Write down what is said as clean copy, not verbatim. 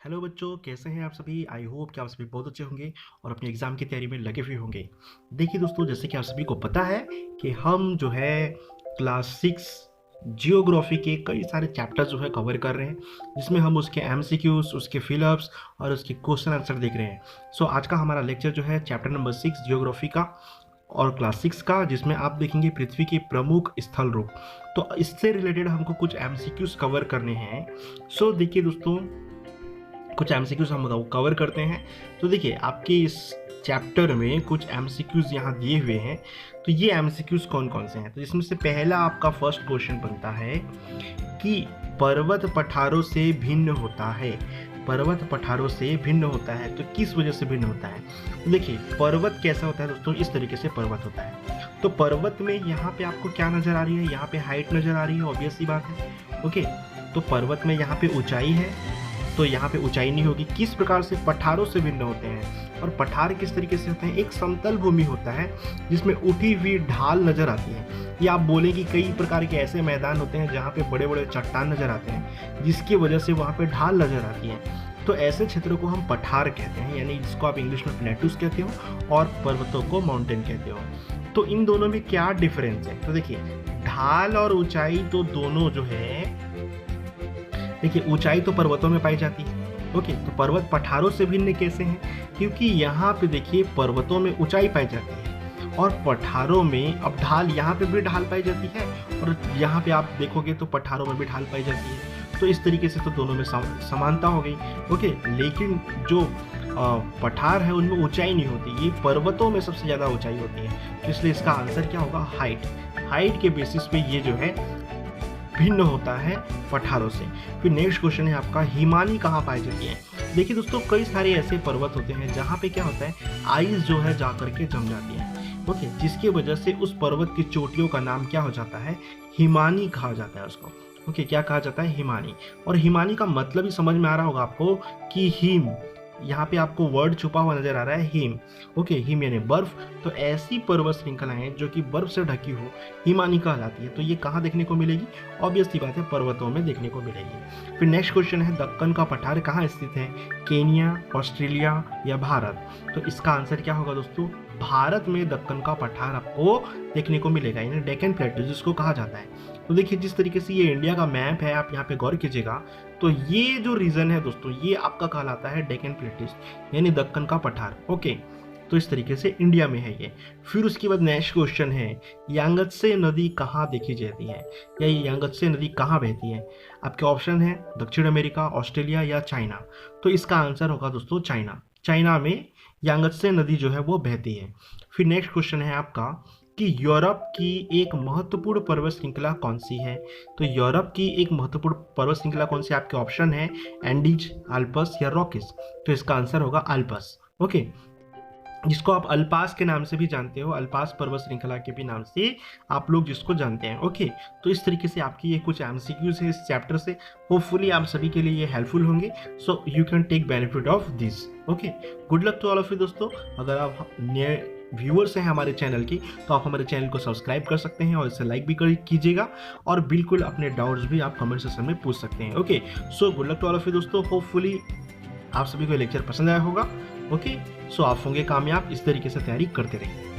Hello बच्चों, कैसे हैं आप सभी। आई होप कि आप सभी बहुत अच्छे होंगे और अपनी एग्ज़ाम की तैयारी में लगे हुए होंगे। देखिए दोस्तों, जैसे कि आप सभी को पता है कि हम जो है क्लास 6 जियोग्राफी के कई सारे चैप्टर जो है कवर कर रहे हैं, जिसमें हम उसके एमसीक्यूज, उसके फिलअप्स और उसके क्वेश्चन आंसर देख रहे हैं। सो आज का हमारा लेक्चर जो है चैप्टर नंबर 6 जियोग्राफी का और क्लास 6 का, जिसमें आप देखेंगे पृथ्वी के प्रमुख स्थल रूप। तो इससे रिलेटेड हमको कुछ एमसीक्यूज कवर करने हैं। सो देखिए दोस्तों, कुछ एमसीक्यूज हम कवर करते हैं। तो देखिए, आपके इस चैप्टर में कुछ एमसीक्यूज यहाँ दिए हुए हैं। तो ये एमसीक्यूज कौन कौन से हैं, तो इसमें से पहला आपका फर्स्ट क्वेश्चन बनता है कि पर्वत पठारों से भिन्न होता है। पर्वत पठारों से भिन्न होता है तो किस वजह से भिन्न होता है। तो देखिए, पर्वत कैसा होता है दोस्तों, इस तरीके से पर्वत होता है। तो पर्वत में यहाँ पे आपको क्या नजर आ रही है, यहाँ पे हाइट नजर आ रही है, ऑब्वियस सी बात है। ओके, तो पर्वत में यहाँ पे ऊंचाई है, तो यहाँ पे ऊंचाई नहीं होगी। किस प्रकार से पठारों से भिन्न होते हैं, और पठार किस तरीके से होते हैं, एक समतल भूमि होता है जिसमें उठी हुई ढाल नजर आती है। या आप बोले कि कई प्रकार के ऐसे मैदान होते हैं जहाँ पे बड़े बड़े चट्टान नजर आते हैं, जिसकी वजह से वहाँ पे ढाल नजर आती है। तो ऐसे क्षेत्रों को हम पठार कहते हैं, यानी जिसको आप इंग्लिश में प्लेटूज कहते हो और पर्वतों को माउंटेन कहते हो। तो इन दोनों में क्या डिफरेंस है, तो देखिए, ढाल और ऊंचाई तो दोनों जो है, देखिए ऊंचाई तो पर्वतों में पाई जाती है। ओके, तो पर्वत पठारों से भिन्न कैसे हैं, क्योंकि यहाँ पे देखिए पर्वतों में ऊंचाई पाई जाती है और पठारों में अब ढाल, यहाँ पे भी ढाल पाई जाती है और यहाँ पे आप देखोगे तो पठारों में भी ढाल पाई जाती है। तो इस तरीके से तो दोनों में समानता हो गई। ओके, लेकिन जो पठार है उनमें ऊंचाई नहीं होती, ये पर्वतों में सबसे ज़्यादा ऊंचाई होती है। तो इसलिए इसका आंसर क्या होगा, हाइट। हाइट के बेसिस पे ये जो है भिन्न होता है पठारों से। फिर नेक्स्ट क्वेश्चन है आपका, हिमानी कहाँ पाई जाती है। देखिए दोस्तों, कई सारे ऐसे पर्वत होते हैं जहाँ पे क्या होता है, आइस जो है जा करके जम जाती है। ओके, जिसकी वजह से उस पर्वत की चोटियों का नाम क्या हो जाता है, हिमानी कहा जाता है उसको। ओके, क्या कहा जाता है, हिमानी। और हिमानी का मतलब ही समझ में आ रहा होगा आपको कि हिम, यहाँ पे आपको वर्ड छुपा हुआ नजर आ रहा है, हिम। ओके, हिम यानी बर्फ। तो ऐसी पर्वत श्रृंखलाएं जो कि बर्फ से ढकी हो, हिमानी कहलाती है। तो ये कहाँ देखने को मिलेगी, ऑब्वियसली बात है, पर्वतों में देखने को मिलेगी। फिर नेक्स्ट क्वेश्चन है, दक्कन का पठार कहाँ स्थित है, केनिया, ऑस्ट्रेलिया या भारत। तो इसका आंसर क्या होगा दोस्तों, भारत में दक्कन का पठार आपको देखने को मिलेगा, यानी डेक्कन प्लेटू जिसको कहा जाता है। तो देखिए, जिस तरीके से ये इंडिया का मैप है, आप यहाँ पे गौर कीजिएगा, तो ये जो रीजन है दोस्तों, ये आपका कहलाता है डेक्कन प्लेटूज, यानी दक्कन का पठार। ओके, तो इस तरीके से इंडिया में है ये। फिर उसके बाद नेक्स्ट क्वेश्चन है, यांगत्से नदी कहाँ देखी जाती है, या ये यांगत्से नदी कहाँ बहती है। आपके ऑप्शन है दक्षिण अमेरिका, ऑस्ट्रेलिया या चाइना। तो इसका आंसर होगा दोस्तों चाइना। चाइना में यांगत्से नदी जो है वो बहती है। फिर नेक्स्ट क्वेश्चन है आपका कि यूरोप की एक महत्वपूर्ण पर्वत श्रृंखला कौन सी है। तो यूरोप की एक महत्वपूर्ण पर्वत श्रृंखला कौन सी, आपके ऑप्शन है एंडीज, अल्पस या रॉकीज। तो इसका आंसर होगा अल्पस। ओके, जिसको आप अल्पास के नाम से भी जानते हो, अल्पास पर्वत श्रृंखला के भी नाम से आप लोग जिसको जानते हैं। ओके, तो इस तरीके से आपकी ये कुछ एमसीक्यूज है इस चैप्टर से। होपफुली आप सभी के लिए ये हेल्पफुल होंगे, so you can take benefit of this. Okay, good luck to all of you दोस्तों। अगर आप नए व्यूअर्स हैं हमारे चैनल की, तो आप हमारे चैनल को सब्सक्राइब कर सकते हैं और इसे लाइक भी कीजिएगा, और बिल्कुल अपने डाउट्स भी आप कमेंट सेक्शन में पूछ सकते हैं। Okay, so good luck to all of you दोस्तों। होपफुली आप सभी को लेक्चर पसंद आया होगा। ओके, सो आप होंगे कामयाब, इस तरीके से तैयारी करते रहिए।